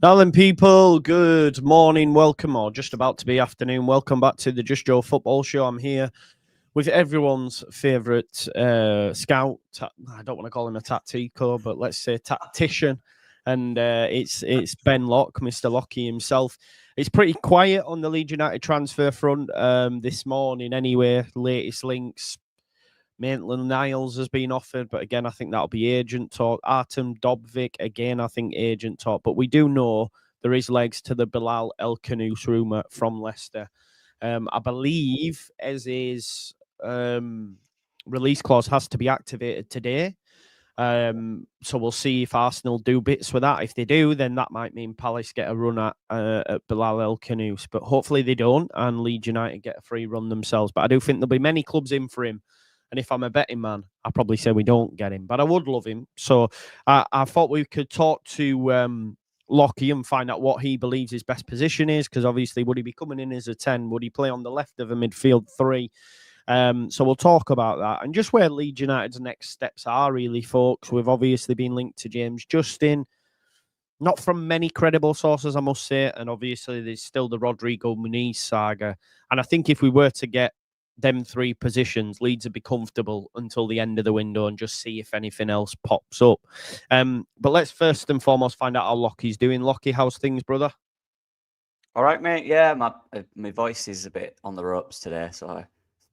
Now then, people, good morning, welcome, or just about to be afternoon. Welcome back to the Just Joe Football Show. I'm here with everyone's favourite scout. I don't want to call him a tactico, but let's say tactician. And it's Ben Locke, Mr. Lockie himself. It's pretty quiet on the Leeds United transfer front this morning anyway. Latest links. Maitland-Niles has been offered, but again, I think that'll be agent talk. Artem Dobvik, again, I think agent talk. But we do know there is legs to the Bilal El Khannouss rumour from Leicester. I believe as his release clause has to be activated today. So we'll see if Arsenal do bits with that. If they do, then that might mean Palace get a run at Bilal El Khannouss. But hopefully they don't, and Leeds United get a free run themselves. But I do think there'll be many clubs in for him. And if I'm a betting man, I'll probably say we don't get him. But I would love him. So I thought we could talk to Lockie and find out what he believes his best position is. Because obviously, would he be coming in as a 10? Would he play on the left of a midfield 3? So we'll talk about that. And just where Leeds United's next steps are, really, folks. We've obviously been linked to James Justin. Not from many credible sources, I must say. And obviously, there's still the Rodrigo Muniz saga. And I think if we were to get them 3 positions, Leeds would be comfortable until the end of the window and just see if anything else pops up. But let's first and foremost find out how Lockie's doing. Lockie, how's things, brother? All right, mate. Yeah, my voice is a bit on the ropes today, so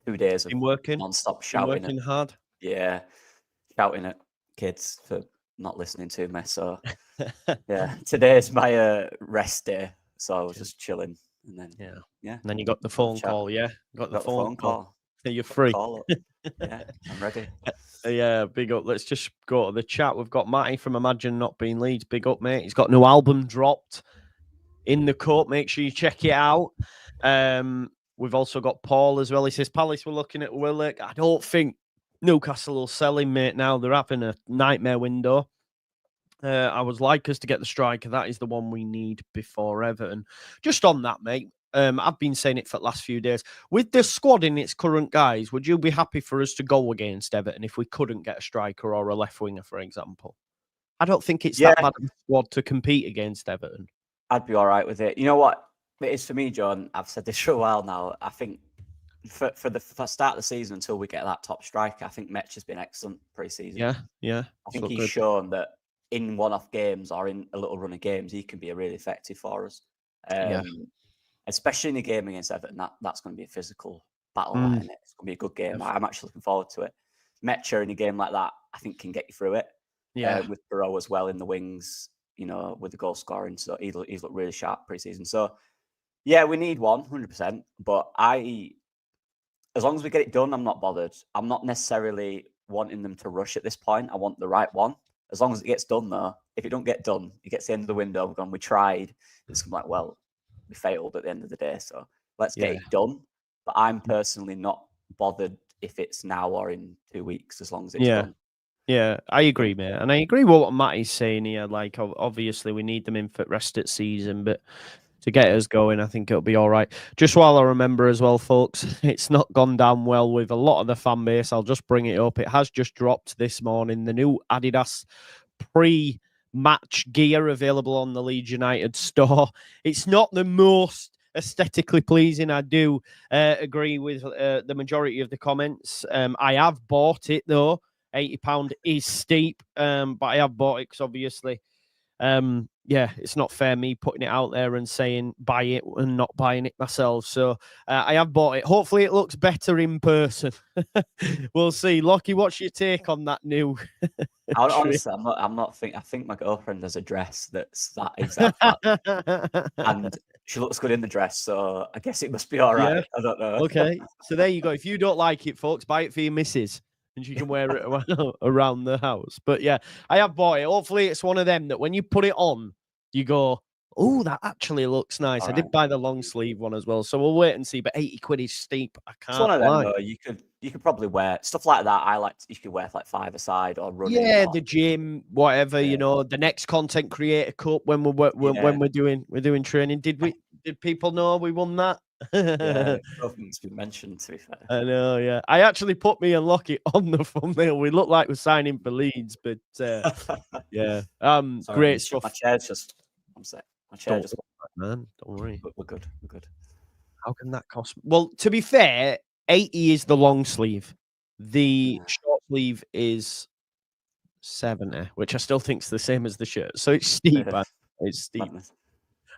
2 days of non-stop shouting. Working hard. Yeah, shouting at kids for not listening to me. So yeah, today's my rest day, so I was just chilling. And then, And then you got the phone call, Got the phone call. You're free. Yeah, I'm ready. Yeah, big up. Let's just go to the chat. We've got Matty from Imagine Not Being Leeds. Big up, mate. He's got a new album dropped in the cut. Make sure you check it out. We've also got Paul as well. He says, Palace were looking at Willock. I don't think Newcastle will sell him, mate, now. They're having a nightmare window. I would like us to get the striker. That is the one we need before Everton. Just on that, mate, I've been saying it for the last few days. With the squad in its current guise, would you be happy for us to go against Everton if we couldn't get a striker or a left winger, for example? I don't think it's that bad of a squad to compete against Everton. I'd be all right with it. You know what it is for me, John? I've said this for a while now. I think for the start of the season until we get that top striker, I think Metch has been excellent pre-season. Yeah. I think he's shown that in one-off games or in a little run of games, he can be really effective for us. Especially in a game against Everton, that's going to be a physical battle, isn't it? It's going to be a good game. I'm actually looking forward to it. Metcher in a game like that, I think, can get you through it. With Burrow as well in the wings, with the goal scoring. So he's looked really sharp pre-season. So, yeah, we need one, 100%. But as long as we get it done, I'm not bothered. I'm not necessarily wanting them to rush at this point. I want the right one. As long as it gets done, though, if it don't get done, it gets the end of the window. We're gone, we tried. It's like, well, we failed at the end of the day. So let's get it done. But I'm personally not bothered if it's now or in 2 weeks, as long as it's done. Yeah, I agree, mate. And I agree with what Matt is saying here. Like, obviously, we need them in for rest at season, but to get us going, I think it'll be all right. Just while I remember as well, folks, it's not gone down well with a lot of the fan base. I'll just bring it up. It has just dropped this morning. The new Adidas pre-match gear available on the Leeds United store. It's not the most aesthetically pleasing. I do agree with the majority of the comments. I have bought it, though. £80 is steep, but I have bought it because obviously... it's not fair me putting it out there and saying buy it and not buying it myself. So I have bought it. Hopefully it looks better in person. We'll see. Lockie, what's your take on that new? Honestly, I think my girlfriend has a dress that's that exact, and she looks good in the dress. So I guess it must be all right. I don't know. Okay, so there you go. If you don't like it, folks, buy it for your missus. And she can wear it around the house. But yeah, I have bought it. Hopefully it's one of them that when you put it on, you go, oh, that actually looks nice. I did buy the long sleeve one as well. So we'll wait and see. But 80 quid is steep. I can't. It's one of them, though. You could probably wear stuff like that. You could wear like 5 aside or running. Yeah, the gym, whatever, the next content creator cup when we're doing training. Did people know we won that? Yeah, nothing's been mentioned, to be fair. I know, yeah. I actually put me and Lockie on the thumbnail. We look like we're signing for Leeds, but yeah. Sorry, Great stuff. My chair's just... I'm set. My chair just... man, don't worry. We're good. We're good. How can that cost? Well, to be fair, 80 is the long sleeve. The short sleeve is 70, which I still think is the same as the shirt. So it's steep. It's steep.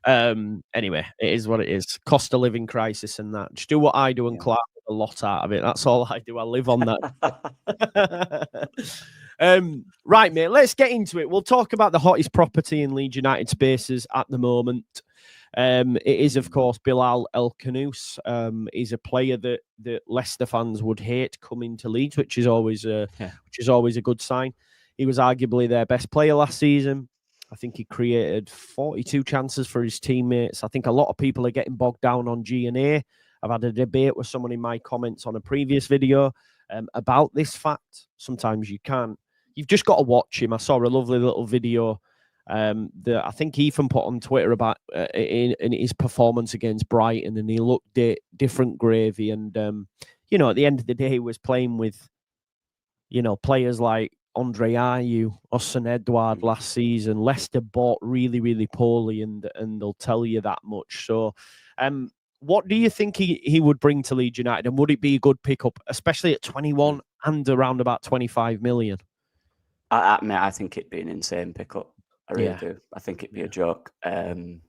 Anyway, it is what it is. Cost of living crisis and that. Just do what I do and clap a lot out of it. That's all I do. I live on that. Right, mate, let's get into it. We'll talk about the hottest property in Leeds United spaces at the moment. It is, of course, Bilal El Khannouss. He's a player that Leicester fans would hate coming to Leeds, which is always a good sign. He was arguably their best player last season. I think he created 42 chances for his teammates. I think a lot of people are getting bogged down on G&A. I've had a debate with someone in my comments on a previous video about this fact. Sometimes you've just got to watch him. I saw a lovely little video that I think Ethan put on Twitter about in his performance against Brighton, and he looked different gravy. And, at the end of the day, he was playing with, players like Andre Ayew, Ossan Edouard last season. Leicester bought really, really poorly, and they'll tell you that much. So, what do you think he would bring to Leeds United, and would it be a good pickup, especially at 21 and around about 25 million? I think it'd be an insane pickup. I really do. I think it'd be a joke. The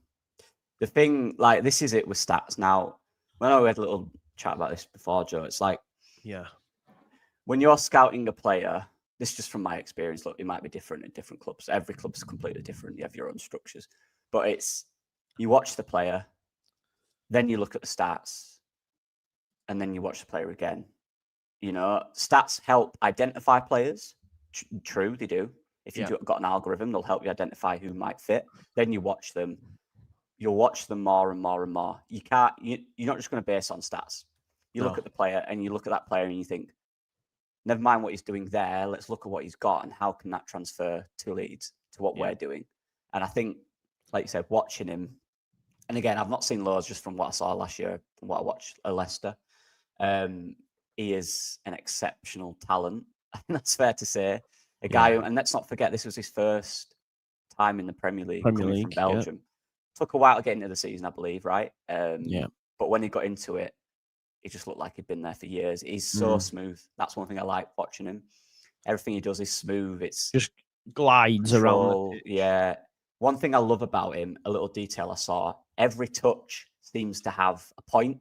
thing, like, this is it with stats. Now, when I had a little chat about this before, Joe, it's like, when you're scouting a player, this is just from my experience. Look, it might be different in different clubs. Every club's completely different. You have your own structures. But it's, you watch the player, then you look at the stats, and then you watch the player again. Stats help identify players. True, they do. If you've got an algorithm, they'll help you identify who might fit. Then you watch them. You'll watch them more and more and more. You're not just going to base on stats. You look at the player, and you look at that player, and you think, never mind what he's doing there. Let's look at what he's got, and how can that transfer to Leeds, to what we're doing. And I think, like you said, watching him, and again, I've not seen loads just from what I saw last year, from what I watched at Leicester. He is an exceptional talent. I think that's fair to say. A guy, and let's not forget, this was his first time in the Premier League coming from Belgium. Took a while to get into the season, I believe, right? But when he got into it, he just looked like he'd been there for years. He's so smooth. That's one thing I like watching him. Everything he does is smooth. It's just glides around. Yeah. One thing I love about him, a little detail I saw, every touch seems to have a point.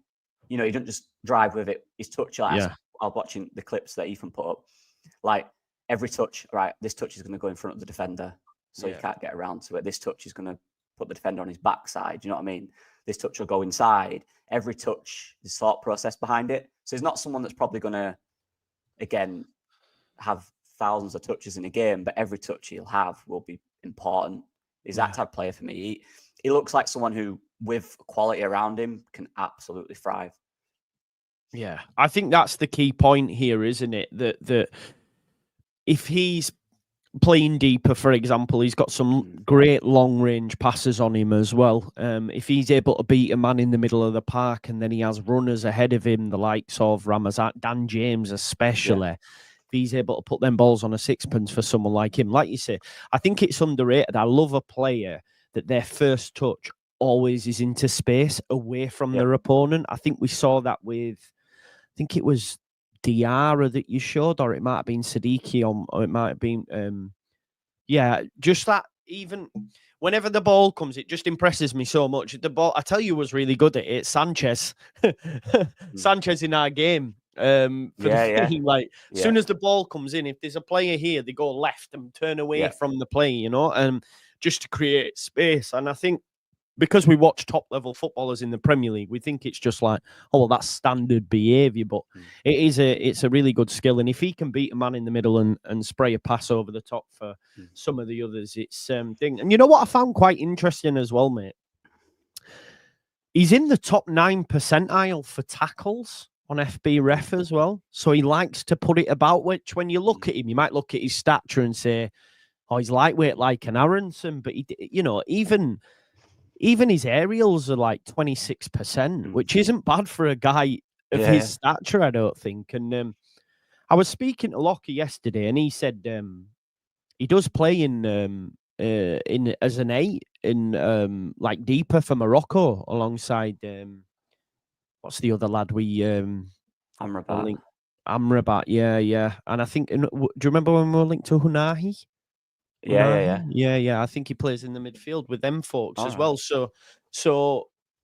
He doesn't just drive with it. His touch, I was watching the clips that Ethan put up. Like, every touch, right, this touch is going to go in front of the defender, so you can't get around to it. This touch is going to put the defender on his backside. You know what I mean? This touch will go inside. Every touch, there's thought process behind it. So he's not someone that's probably going to, again, have thousands of touches in a game, but every touch he'll have will be important. He's that type of player for me. He looks like someone who, with quality around him, can absolutely thrive. Yeah, I think that's the key point here, isn't it? That if he's playing deeper, for example, he's got some great long-range passes on him as well. If he's able to beat a man in the middle of the park, and then he has runners ahead of him, the likes of Ramazan, Dan James especially, if he's able to put them balls on a sixpence for someone like him, like you say, I think it's underrated. I love a player that their first touch always is into space, away from their opponent. I think we saw that with, I think it was Diarra that you showed, or it might have been Siddiqui, or it might have been, just that. Even whenever the ball comes, it just impresses me so much. The ball, I tell you, was really good at it. Sanchez, Sanchez in our game. Like, as soon as the ball comes in, if there's a player here, they go left and turn away from the play, just to create space. And I think, because we watch top-level footballers in the Premier League, we think it's just like, oh, well, that's standard behaviour, but it's a really good skill. And if he can beat a man in the middle and spray a pass over the top for some of the others, it's thing. And you know what I found quite interesting as well, mate? He's in the top 9 percentile for tackles on FB Ref as well. So he likes to put it about, which when you look at him, you might look at his stature and say, oh, he's lightweight like an Aronson, but even his aerials are like 26%, which isn't bad for a guy of his stature, I don't think. And I was speaking to Lockie yesterday, and he said he does play in as an 8 like deeper for Morocco alongside what's the other lad we Amrabat. Amrabat, yeah. And I think, do you remember when we were linked to Hunahi? Yeah. I think he plays in the midfield with them folks as well. So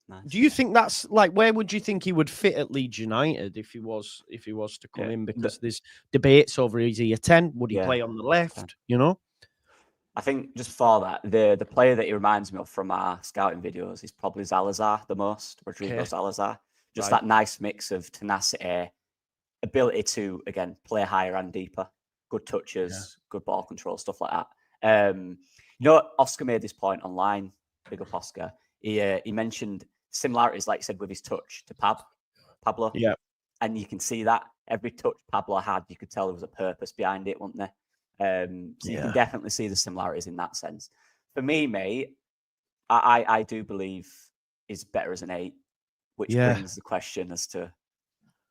nice. do you think that's like, where would you think he would fit at Leeds United if he was to come in? Because there's debates over, is he a 10? Would he play on the left? You know? I think just for that, the player that he reminds me of from our scouting videos is probably Zalazar the most, Rodrigo Zalazar. Just that nice mix of tenacity, ability to, again, play higher and deeper, good touches, good ball control, stuff like that. Oscar made this point online, big up Oscar. He mentioned similarities, like you said, with his touch to Pablo. Yeah. And you can see that every touch Pablo had, you could tell there was a purpose behind it, wasn't there? So you can definitely see the similarities in that sense. For me, mate, I do believe he's better as an 8, which brings the question as to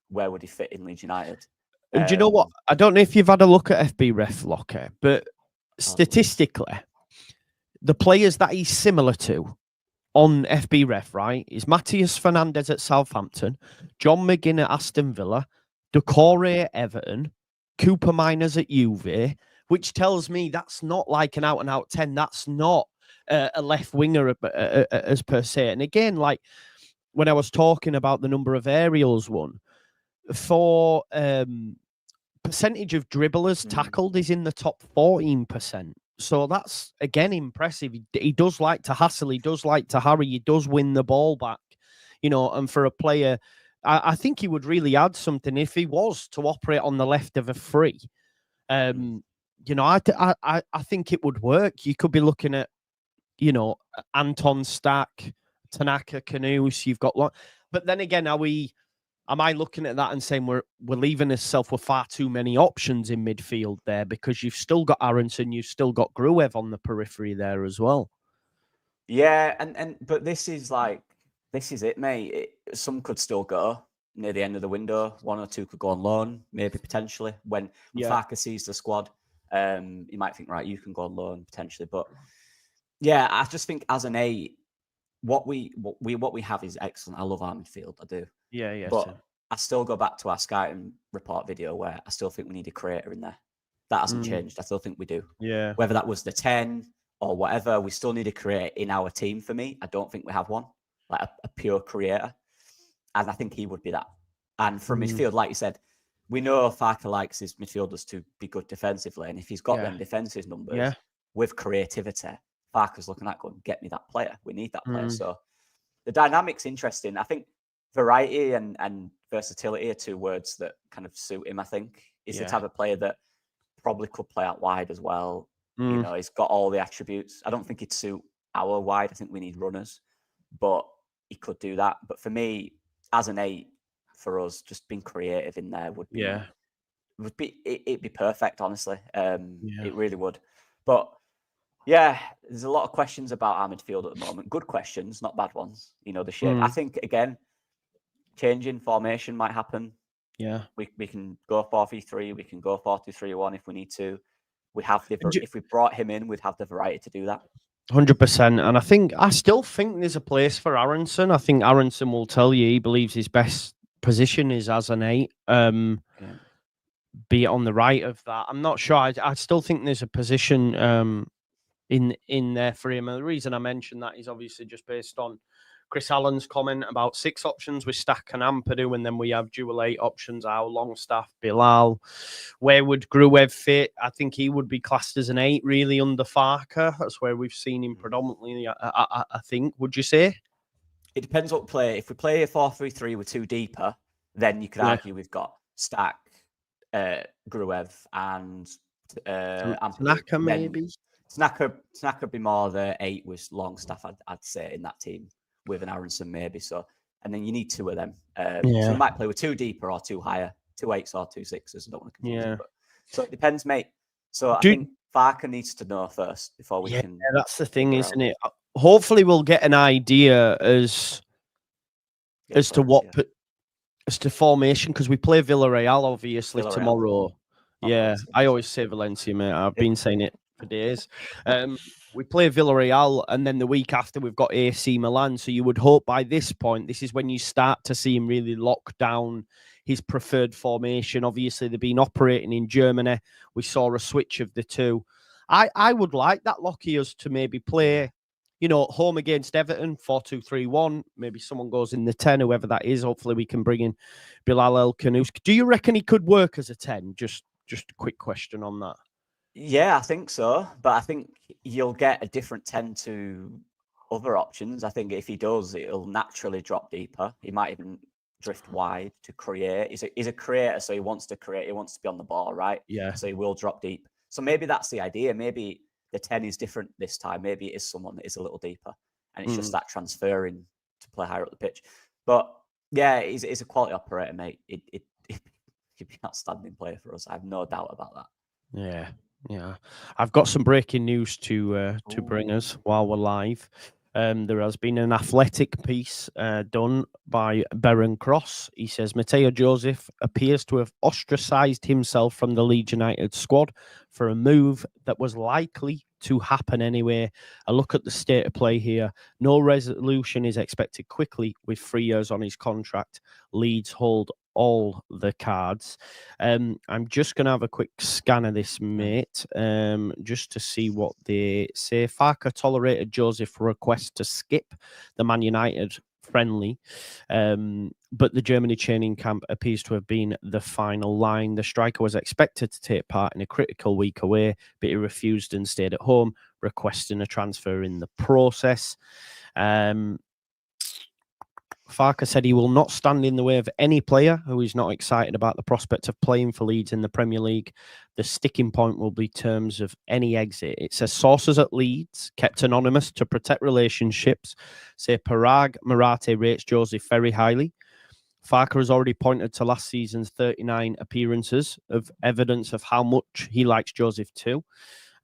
where would he fit in Leeds United. Do you know what? I don't know if you've had a look at FB Ref Locker, but statistically, the players that he's similar to on FB Ref, right, is Matthias Fernandes at Southampton, John McGinn at Aston Villa, Decore at Everton, Cooper Miners at Juve, which tells me that's not like an out-and-out 10. That's not a left winger as per se. And again, like when I was talking about the number of aerials won, for percentage of dribblers tackled is in the top 14%. So that's, again, impressive. He does like to hassle. He does like to hurry. He does win the ball back, and for a player, I think he would really add something if he was to operate on the left of a free. I think it would work. You could be looking at, Anton Stack, Tanaka, Khannous. You've got but then again, am I looking at that and saying we're leaving ourselves with far too many options in midfield there, because you've still got Aronson, you've still got Gruev on the periphery there as well? Yeah, but this is it, mate. Some could still go near the end of the window. 1 or 2 could go on loan, maybe potentially. When Farke sees the squad, you might think, right, you can go on loan potentially. But yeah, I just think as an 8, what we have is excellent. I love our midfield, I do. Yeah. But I still go back to our scouting report video where I still think we need a creator in there. That hasn't changed. I still think we do. Yeah. Whether that was the 10 or whatever, we still need a creator in our team. For me, I don't think we have one, like a pure creator. And I think he would be that. And from midfield, like you said, we know Farke likes his midfielders to be good defensively. And if he's got them defensive numbers with creativity, Farke's looking at going, get me that player. We need that player. So the dynamic's interesting. I think variety and versatility are 2 words that kind of suit him, I think. He's the type of player that probably could play out wide as well. He's got all the attributes. I don't think he'd suit our wide. I think we need runners, but he could do that. But for me, as an 8, for us, just being creative in there would be it'd be perfect, honestly. It really would. But yeah, there's a lot of questions about our midfield at the moment. Good questions, not bad ones. The shape. I think, again, changing formation might happen. Yeah. We can go 4-3-3. We can go 4-2-3-1 if we need to. We have if we brought him in, we'd have the variety to do that. 100%. And I still think there's a place for Aronson. I think Aronson will tell you he believes his best position is as an 8. Be it on the right of that. I'm not sure. I still think there's a position in there for him. And the reason I mentioned that is obviously just based on Chris Allen's comment about 6 options with Stack and Ampadu, and then we have dual 8 options, our Longstaff, Bilal. Where would Gruev fit? I think he would be classed as an 8, really, under Farke. That's where we've seen him predominantly, I think. Would you say? It depends what we play. If we play a 4-3-3 with 2 deeper, then you could argue we've got Stack, Gruev, and Tanaka, maybe. Tanaka would be more the 8 with Longstaff, I'd say, in that team, with an Aronson maybe. So, and then you need 2 of them. So we might play with 2 deeper or 2 higher, 2 8s or 2 6s. I don't want to confuse them. But, so it depends, mate. So I think Farke needs to know first before we can. Yeah, that's the thing, isn't it? Hopefully, we'll get an idea as to what as to formation, because we play Villarreal obviously tomorrow. Yeah, I always say Valencia, mate. I've been saying it for days. We play Villarreal, and then the week after we've got AC Milan. So you would hope by this point, this is when you start to see him really lock down his preferred formation. Obviously, they've been operating in Germany. We saw a switch of the two. I would like that Lockie's to maybe play, home against Everton, 4-2-3-1. Maybe someone goes in the 10, whoever that is. Hopefully we can bring in Bilal El Khannouss. Do you reckon he could work as a 10? Just a quick question on that. Yeah, I think so. But I think you'll get a different 10 to other options. I think if he does, it'll naturally drop deeper. He might even drift wide to create. He's a creator, so he wants to create. He wants to be on the ball, right? Yeah. So he will drop deep. So maybe that's the idea. Maybe the 10 is different this time. Maybe it is someone that is a little deeper. And it's just that transferring to play higher up the pitch. But yeah, he's a quality operator, mate. He'd be an outstanding player for us. I have no doubt about that. Yeah. I've got some breaking news to bring us while we're live. There has been an Athletic piece done by Baron Cross. He says Matteo Joseph appears to have ostracised himself from the Leeds United squad for a move that was likely to happen anyway. A look at the state of play here. No resolution is expected quickly with 3 years on his contract. Leeds hold all the cards. I'm just going to have a quick scan of this, mate, just to see what they say. Farke tolerated Joseph request to skip the Man United friendly, but the Germany training camp appears to have been the final line. The striker was expected to take part in a critical week away, but he refused and stayed at home, requesting a transfer in the process. Farke said he will not stand in the way of any player who is not excited about the prospect of playing for Leeds in the Premier League. The sticking point will be terms of any exit. It says sources at Leeds, kept anonymous to protect relationships, say Parag Marate rates Joseph very highly. Farke has already pointed to last season's 39 appearances of evidence of how much he likes Joseph too.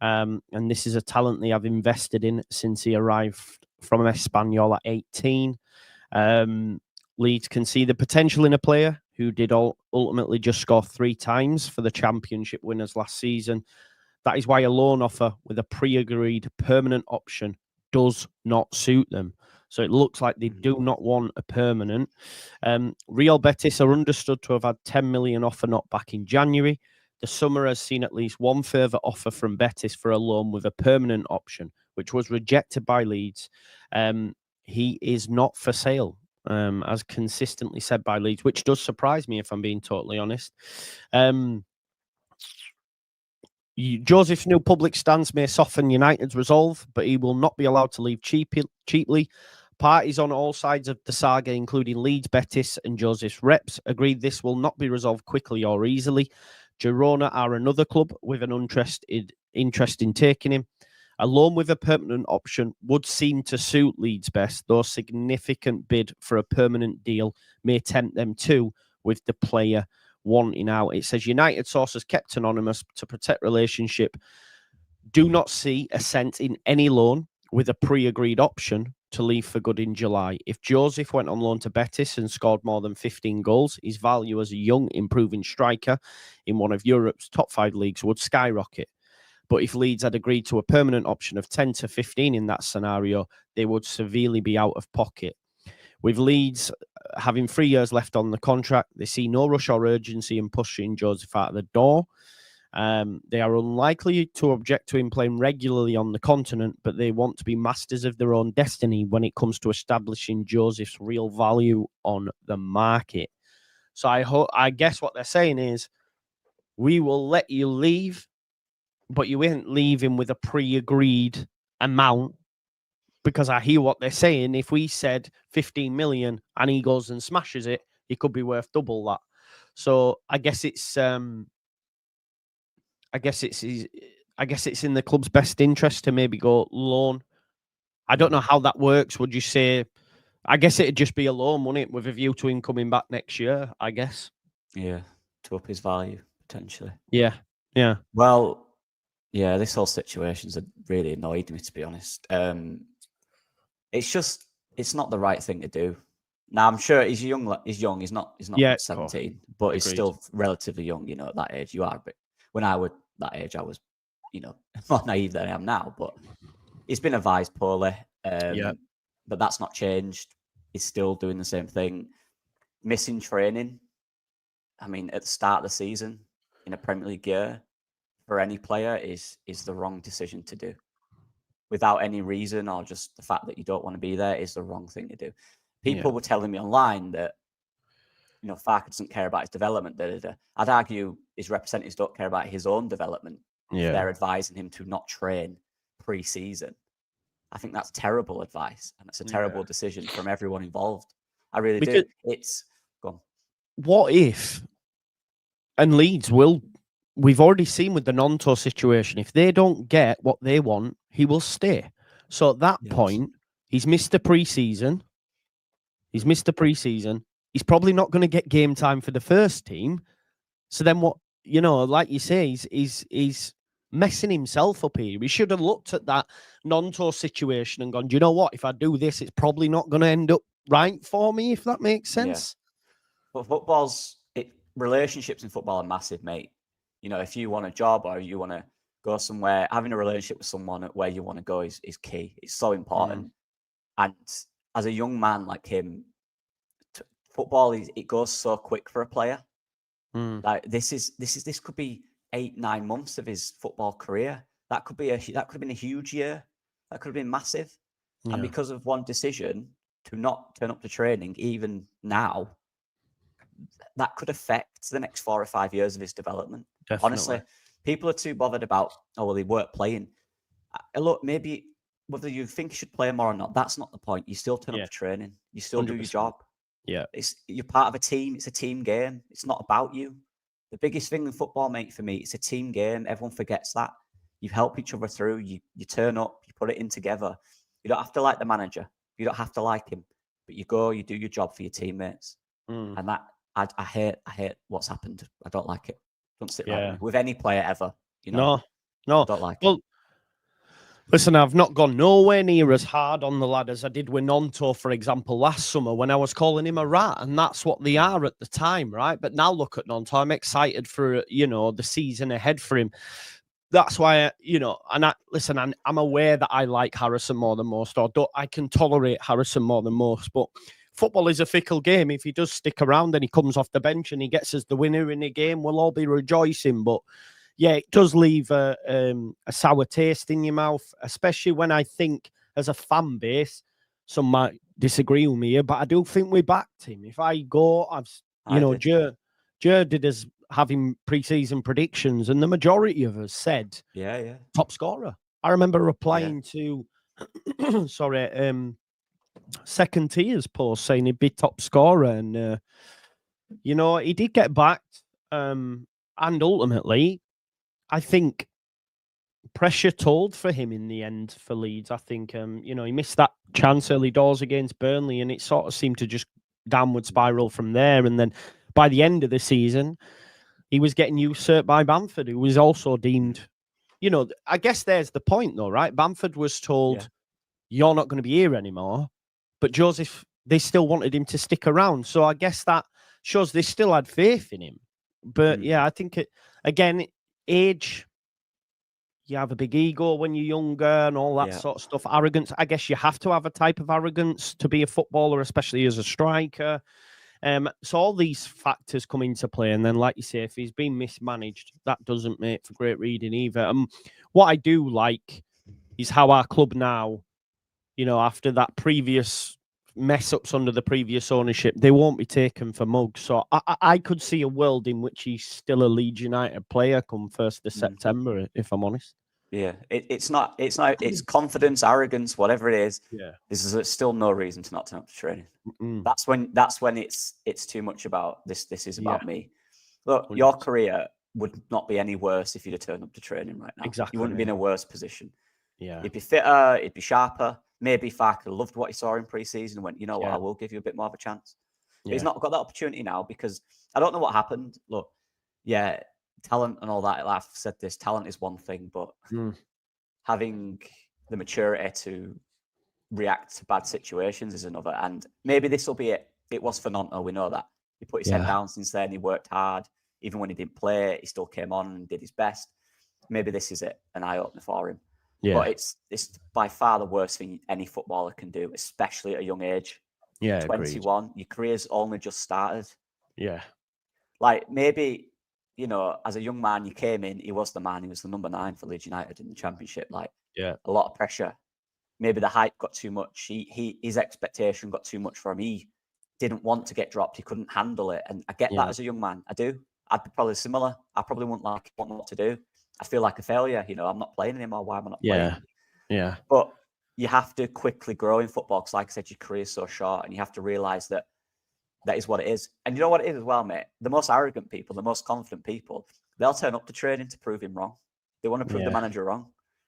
And this is a talent they have invested in since he arrived from Espanyol at 18. Leeds can see the potential in a player who did ultimately just score 3 times for the championship winners last season. That is why a loan offer with a pre-agreed permanent option does not suit them. So it looks like they do not want a permanent. Real Betis are understood to have had 10 million offer not back in January. The summer has seen at least one further offer from Betis for a loan with a permanent option, which was rejected by Leeds. He is not for sale, as consistently said by Leeds, which does surprise me if I'm being totally honest. Joseph's new public stance may soften United's resolve, but he will not be allowed to leave cheaply. Parties on all sides of the saga, including Leeds, Betis and Joseph's reps, agreed this will not be resolved quickly or easily. Girona are another club with an interest in taking him. A loan with a permanent option would seem to suit Leeds best, though a significant bid for a permanent deal may tempt them too, with the player wanting out. It says United sources kept anonymous to protect relationship do not see a sense in any loan with a pre-agreed option to leave for good in July. If Joseph went on loan to Betis and scored more than 15 goals, his value as a young, improving striker in one of Europe's top 5 leagues would skyrocket. But if Leeds had agreed to a permanent option of 10 to 15 in that scenario, they would severely be out of pocket. With Leeds having 3 years left on the contract, they see no rush or urgency in pushing Joseph out of the door. They are unlikely to object to him playing regularly on the continent, but they want to be masters of their own destiny when it comes to establishing Joseph's real value on the market. So I guess what they're saying is, we will let you leave, but you ain't leaving with a pre-agreed amount, because I hear what they're saying. If we said 15 million and he goes and smashes it, he could be worth double that. So I guess it's in the club's best interest to maybe go loan. I don't know how that works. Would you say? I guess it'd just be a loan, wouldn't it, with a view to him coming back next year, I guess. Yeah, to up his value potentially. Yeah. Well, yeah, this whole situation's really annoyed me, to be honest. It's not the right thing to do. Now, I'm sure he's young. He's not 17, but he's still relatively young. At that age, you are. But when I was that age, I was more naive than I am now, but he's been advised poorly. But that's not changed. He's still doing the same thing. Missing training. I mean, at the start of the season in a Premier League year for any player is the wrong decision to do. Without any reason or just the fact that you don't want to be there is the wrong thing to do. People were telling me online that, Farke doesn't care about his development. I'd argue his representatives don't care about his own development. Yeah. They're advising him to not train pre-season. I think that's terrible advice, and it's a terrible decision from everyone involved. I really do. It's gone. What if, and Leeds will, we've already seen with the Nonto situation, if they don't get what they want, he will stay. So at that point, he's missed the pre-season. He's He's probably not going to get game time for the first team. So then what, like you say, he's messing himself up here. We should have looked at that Nonto situation and gone, do you know what? If I do this, it's probably not going to end up right for me, if that makes sense. Yeah. But relationships in football are massive, mate. If you want a job or you want to go somewhere, having a relationship with someone where you want to go is key. It's so important. And as a young man like him, football it goes so quick for a player. Like this could be 8-9 months of his football career. That could have been a huge year. That could have been massive. Yeah. And because of one decision to not turn up to training, even now, that could affect the next 4 or 5 years of his development. Definitely. Honestly, people are too bothered about, he weren't playing. Look, maybe whether you think you should play more or not, that's not the point. You still turn up to training. You still 100%. Do your job. Yeah. You're part of a team. It's a team game. It's not about you. The biggest thing in football, mate, for me, it's a team game. Everyone forgets that. You help each other through. You turn up. You put it in together. You don't have to like the manager. You don't have to like him. But you go. You do your job for your teammates. And that I hate what's happened. I don't like it. Don't sit right with any player ever. No, I don't like it. Listen, I've not gone nowhere near as hard on the lad as I did with Nonto, for example, last summer when I was calling him a rat, and that's what they are at the time, right? But now look at Nonto. I'm excited for, the season ahead for him. That's why, I'm aware that I like Harrison more than most, or I can tolerate Harrison more than most, but football is a fickle game. If he does stick around and he comes off the bench and he gets us the winner in the game, we'll all be rejoicing, but yeah, it does leave a sour taste in your mouth, especially when I think as a fan base, some might disagree with me here, but I do think we backed him. If I go, Jer did us having pre-season predictions, and the majority of us said, top scorer. I remember replying to, second tiers post saying he'd be top scorer, and he did get backed, and ultimately, I think pressure told for him in the end for Leeds. I think, he missed that chance early doors against Burnley, and it sort of seemed to just downward spiral from there. And then by the end of the season, he was getting usurped by Bamford, who was also deemed, I guess there's the point though, right? Bamford was told, you're not going to be here anymore, but Joseph, they still wanted him to stick around. So I guess that shows they still had faith in him. But I think age, you have a big ego when you're younger and all that sort of stuff. Arrogance, I guess you have to have a type of arrogance to be a footballer, especially as a striker. So all these factors come into play. And then, like you say, if he's been mismanaged, that doesn't make for great reading either. What I do like is how our club now, after that previous mess-ups under the previous ownership, they won't be taken for mugs. So I could see a world in which he's still a Leeds United player come 1st of September, if I'm honest. Yeah, it's confidence, arrogance, whatever it is. Yeah, there's still no reason to not turn up to training. That's when it's too much about this. This is about me. Look, 100%. Your career would not be any worse if you'd have turned up to training right now. Exactly, you wouldn't be in a worse position. Yeah, you'd be fitter, you'd be sharper. Maybe Farke loved what he saw in pre-season and went, what, I will give you a bit more of a chance. But he's not got that opportunity now because I don't know what happened. Look, talent and all that. I've said this, talent is one thing, but having the maturity to react to bad situations is another. And maybe this will be it. It was for Nonto, we know that. He put his head down since then. He worked hard. Even when he didn't play, he still came on and did his best. maybe this is it, an eye opener for him. Yeah. But it's by far the worst thing any footballer can do, especially at a young age. Yeah, 21, agreed. your career's only just started. Yeah. Like maybe, as a young man, you came in, he was the man, he was the number 9 for Leeds United in the Championship. Like, Yeah. a lot of pressure. Maybe the hype got too much. His expectation got too much for him. He didn't want to get dropped. He couldn't handle it. And I get that as a young man. I do. I'd be probably similar. I probably wouldn't like what to do. I feel like a failure. I'm not playing anymore. Why am I not playing? Yeah. But you have to quickly grow in football because, like I said, your career's so short, and you have to realise that is what it is. And you know what it is as well, mate? The most arrogant people, the most confident people, they'll turn up to training to prove him wrong. They want to prove the manager wrong.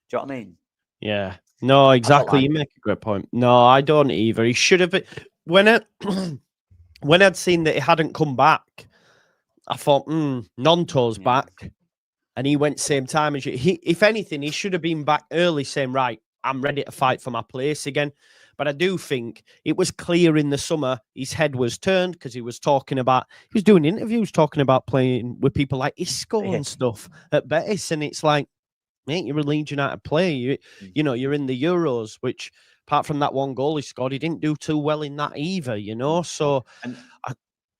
Do you know what I mean? Yeah. No, exactly. You make a great point. No, I don't either. He should have been. When I'd seen that he hadn't come back, I thought, Nonto's back. And he went same time as you. If anything, he should have been back early saying, right, I'm ready to fight for my place again. But I do think it was clear in the summer his head was turned because he was doing interviews talking about playing with people like Isco and stuff at Betis. And it's like, mate, you're a Leeds United player. You're in the Euros, which apart from that one goal he scored, he didn't do too well in that either, So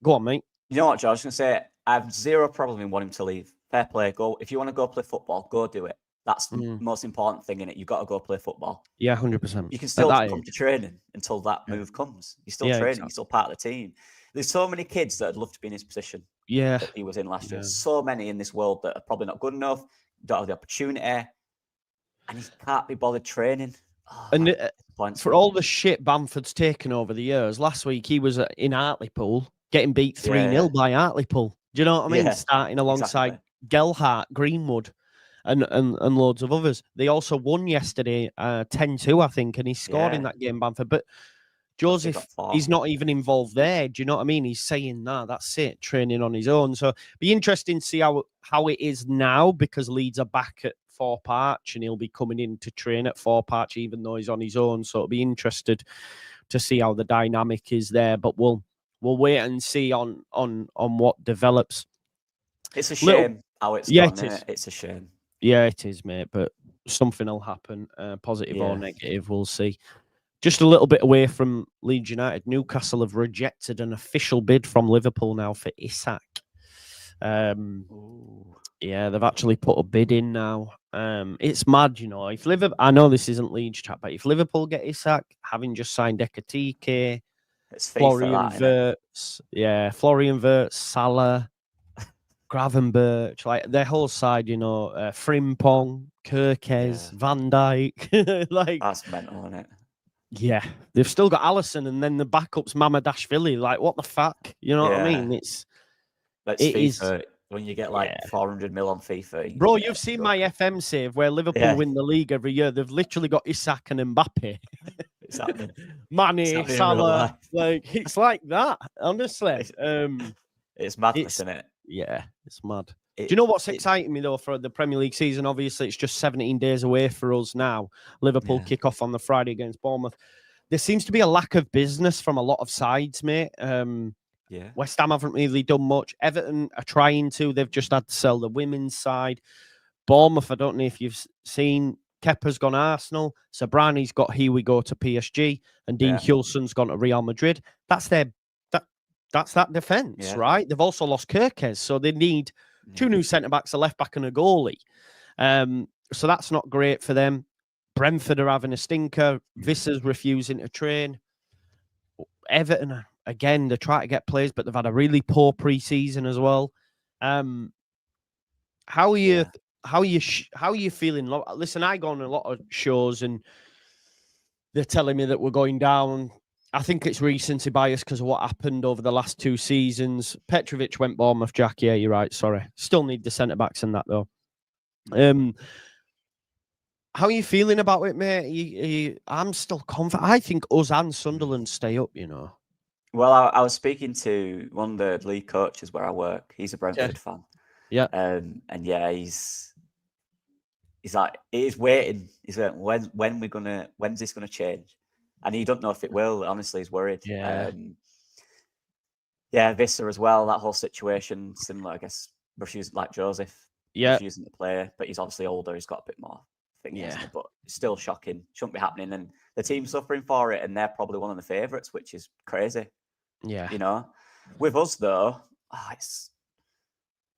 go on, mate. You know what, George? I was going to say, I have zero problem in wanting to leave. Fair play. Go. If you want to go play football, go do it. That's the most important thing in it. You've got to go play football. Yeah, 100%. You can still come to training until that move comes. You're still training. Exactly. You're still part of the team. There's so many kids that would love to be in his position that he was in last year. So many in this world that are probably not good enough, don't have the opportunity, and he can't be bothered training. And for all the shit Bamford's taken over the years, last week he was in Hartlepool getting beat 3-0 by Hartlepool. Do you know what I mean? Yeah, starting alongside Gelhardt, Greenwood, and loads of others. They also won yesterday 10-2, I think, and he scored in that game, Bamford. But Joseph, he's not even involved there. Do you know what I mean? He's saying, that's it, training on his own. So be interesting to see how it is now, because Leeds are back at Thorpe Arch and he'll be coming in to train at Thorpe Arch even though he's on his own. So it'll be interested to see how the dynamic is there. But we'll wait and see on what develops. It's a shame how it's gone, isn't it? It's a shame. Yeah, it is, mate. But something will happen, positive or negative. We'll see. Just a little bit away from Leeds United, Newcastle have rejected an official bid from Liverpool now for Isak. Yeah, they've actually put a bid in now. It's mad, If Liverpool, I know this isn't Leeds chat, but if Liverpool get Isak, having just signed Ekatike, Florian Wirtz, Salah, Gravenberch, like their whole side, Frimpong, Kirkes, Van Dijk, that's mental, isn't it? Yeah, they've still got Alisson, and then the backup's Mamadashvili. Like, what the fuck? You know what I mean? FIFA. When you get 400 mil on FIFA. Bro, you've seen my FM save where Liverpool win the league every year. They've literally got Isak and Mbappe. It's happening. Mane, Salah. Like, it's like that, honestly. It's madness, isn't it? Yeah, it's mad. Do you know what's exciting me, though, for the Premier League season? Obviously, it's just 17 days away for us now. Liverpool kick off on the Friday against Bournemouth. There seems to be a lack of business from a lot of sides, mate. West Ham haven't really done much. Everton are trying to. They've just had to sell the women's side. Bournemouth, I don't know if you've seen, Kepa's gone Arsenal. Sabrani's got Here We Go to PSG. And Dean Hulson's gone to Real Madrid. That's that defence, right? They've also lost Kirkes, so they need 2 new centre-backs, a left-back and a goalie. So that's not great for them. Brentford are having a stinker. Visser's refusing to train. Everton, again, they're trying to get players, but they've had a really poor pre-season as well. How are you feeling? Listen, I go on a lot of shows and they're telling me that we're going down. I think it's recency bias because of what happened over the last 2 seasons. Petrovic went Bournemouth, Jack. Yeah, you're right. Sorry. Still need the centre-backs and that, though. How are you feeling about it, mate? I'm still confident. I think us and Sunderland stay up, Well, I was speaking to one of the league coaches where I work. He's a Brentford fan. Yeah. And he's like, he's waiting. He's like, when's this gonna change? And he don't know if it will. Honestly, he's worried. Yeah. Visser as well. That whole situation, similar, I guess. Rushes like Joseph. he's using the player, but he's obviously older. He's got a bit more thing, hasn't he? But it's still shocking. Shouldn't be happening. And the team's suffering for it, and they're probably one of the favourites, which is crazy. Yeah. You know? With us, though, it's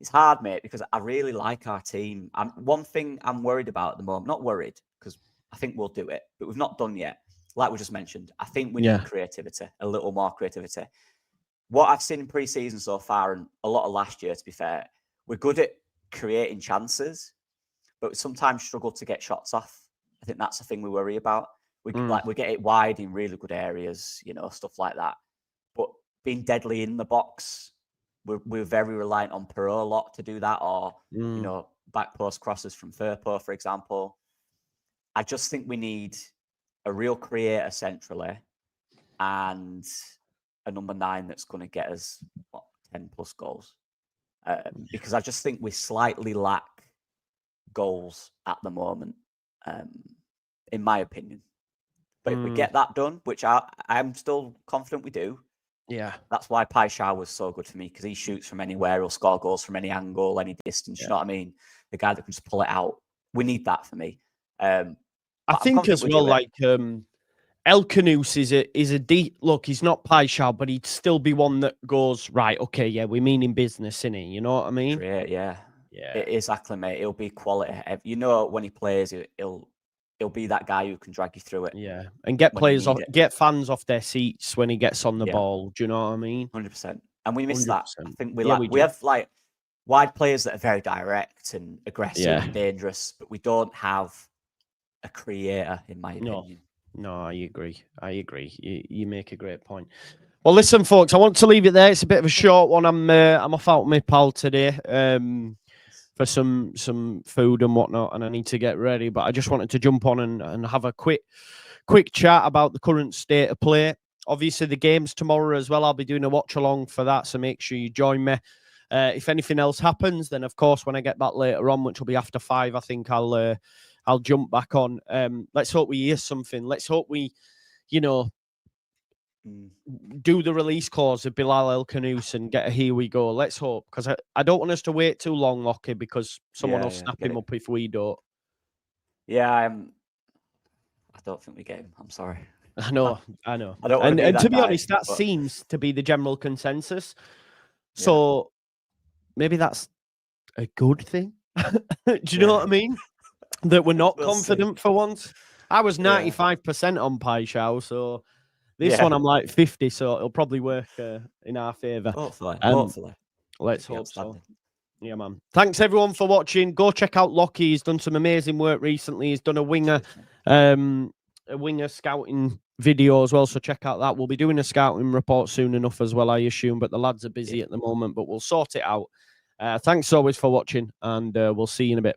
hard, mate, because I really like our team. One thing I'm worried about at the moment, not worried, because I think we'll do it, but we've not done yet. Like we just mentioned, I think we need creativity, a little more creativity. What I've seen in pre-season so far, and a lot of last year, to be fair, we're good at creating chances, but we sometimes struggle to get shots off. I think that's the thing we worry about. We get it wide in really good areas, you know, stuff like that. But being deadly in the box, we're very reliant on Perot a lot to do that, or you know, back post crosses from Firpo, for example. I just think we need a real creator centrally and a number 9 that's going to get us 10 plus goals. Because I just think we slightly lack goals at the moment, in my opinion. But if we get that done, which I'm still confident we do, that's why Paixão was so good for me, because he shoots from anywhere, he'll score goals from any angle, any distance. You know what I mean? The guy that can just pull it out. We need that for me. I think as well, like El Khannouss is a deep look. He's not Paixão, but he'd still be one that goes right. Okay, yeah, we mean in business, innit? You know what I mean? Great, yeah. Exactly, mate. He'll be quality. You know, when he plays, he'll be that guy who can drag you through it. Yeah, and get players off, get fans off their seats when he gets on the ball. Do you know what I mean? 100%. And we miss 100%. That. I think we have like wide players that are very direct and aggressive and dangerous, but we don't have a creator, in my opinion. No, I agree. You make a great point. Well, listen, folks, I want to leave it there. It's a bit of a short one. I'm off out with my pal today for some food and whatnot, and I need to get ready. But I just wanted to jump on and have a quick chat about the current state of play. Obviously, the game's tomorrow as well. I'll be doing a watch along for that, so make sure you join me. If anything else happens, then of course when I get back later on, which will be after 5, I think I'll jump back on. Let's hope we hear something. Let's hope we, you know, do the release clause of Bilal El Khannouss and get a here we go. Let's hope, because I don't want us to wait too long, Lockie, because someone will snap him up if we don't. Yeah, I don't think we get him. I'm sorry. I know. I don't and to be honest, that seems to be the general consensus. So maybe that's a good thing. Do you know what I mean? That we're not confident for once. I was 95% on Paixão, so this one I'm like 50, so it'll probably work in our favour. Hopefully. Let's hope so. Yeah, man. Thanks everyone for watching. Go check out Lockie. He's done some amazing work recently. He's done a winger scouting video as well, so check out that. We'll be doing a scouting report soon enough as well, I assume, but the lads are busy at the moment, but we'll sort it out. Thanks always for watching, and we'll see you in a bit.